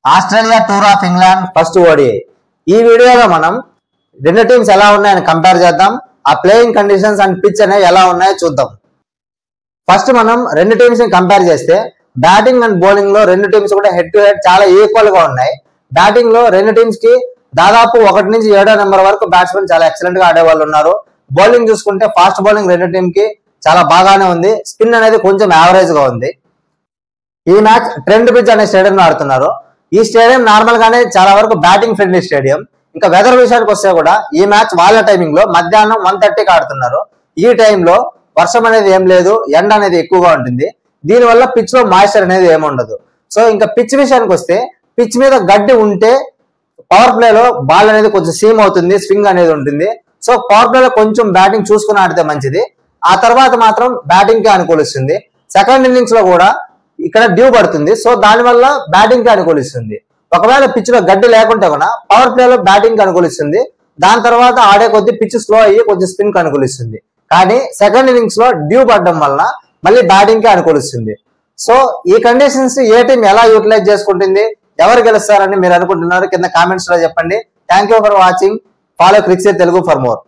Australia tour of England first ODI. ఈ వీడియోలో మనం రెండు టీమ్స్ ఎలా ఉన్నాయని కంపేర్ చేద్దాం. ఆ ప్లేయింగ్ కండిషన్స్ అండ్ పిచ్ అనేవి ఎలా ఉన్నాయో చూద్దాం. ఫస్ట్ మనం రెండు టీమ్స్ ని కంపేర్ చేస్తే బ్యాటింగ్ అండ్ బౌలింగ్ లో రెండు టీమ్స్ కూడా హెడ్ టు హెడ్ చాలా ఈక్వల్ గా ఉన్నాయి. బ్యాటింగ్ లో రెండు టీమ్స్ కి దాదాపు 1 నుంచి 7వ నెంబర్ వరకు బ్యాట్స్మెన్ చాలా ఎక్సలెంట్ గా ఆడే వాళ్ళు ఉన్నారు. బౌలింగ్ చూసుకుంటే ఫాస్ట్ బౌలింగ్ రెండు టీం కి చాలా బాగానే ఉంది. స్పిన్ అనేది కొంచెం యావరేజ్ గా ఉంది. ఈ మ్యాచ్ ట్రెండ్ పిచ్ అనే స్టేడియం లో ఆడుతున్నారు. ఈ స్టేడియం నార్మల్ గానే చాలా వరకు బ్యాటింగ్ ఫ్రెండ్లీ స్టేడియం. ఇంకా వెదర్ విషయానికి వస్తే కూడా ఈ మ్యాచ్ వాళ్ళ టైమింగ్ లో మధ్యాహ్నం 1:30కి ఆడుతున్నారు. ఈ టైంలో వర్షం అనేది ఏం లేదు, ఎండ అనేది ఎక్కువగా ఉంటుంది. దీనివల్ల పిచ్ లో మాయిశ్చర్ అనేది ఏముండదు. సో ఇంకా పిచ్ విషయానికి వస్తే పిచ్ మీద గడ్డి ఉంటే పవర్ ప్లే లో బాల్ అనేది కొంచెం సీమ్ అవుతుంది, స్వింగ్ అనేది ఉంటుంది. సో పవర్ ప్లే లో కొంచెం బ్యాటింగ్ చూసుకుని ఆడితే మంచిది. ఆ తర్వాత మాత్రం బ్యాటింగ్ కి అనుకూలిస్తుంది. సెకండ్ ఇన్నింగ్స్ లో కూడా ఇక్కడ డ్యూ పడుతుంది. సో దానివల్ల బ్యాటింగ్ కి అనుకూలిస్తుంది. ఒకవేళ పిచ్ లో గడ్డి లేకుంటే కూడా పవర్ ప్లే లో బ్యాటింగ్ కి అనుకూలిస్తుంది. దాని తర్వాత ఆడే కొద్ది పిచ్ స్లో అయ్యి కొంచెం స్పిన్ కి అనుకూలిస్తుంది. కానీ సెకండ్ ఇన్నింగ్స్ లో డ్యూ పడడం వల్ల మళ్ళీ బ్యాటింగ్ కి అనుకూలిస్తుంది. సో ఈ కండిషన్స్ ఏ టీం ఎలా యూటిలైజ్ చేసుకుంటుంది, ఎవరు గెలుస్తారని మీరు అనుకుంటున్నారు కింద కామెంట్స్ లో చెప్పండి. Thank you for watching. Follow cricket Telugu for more.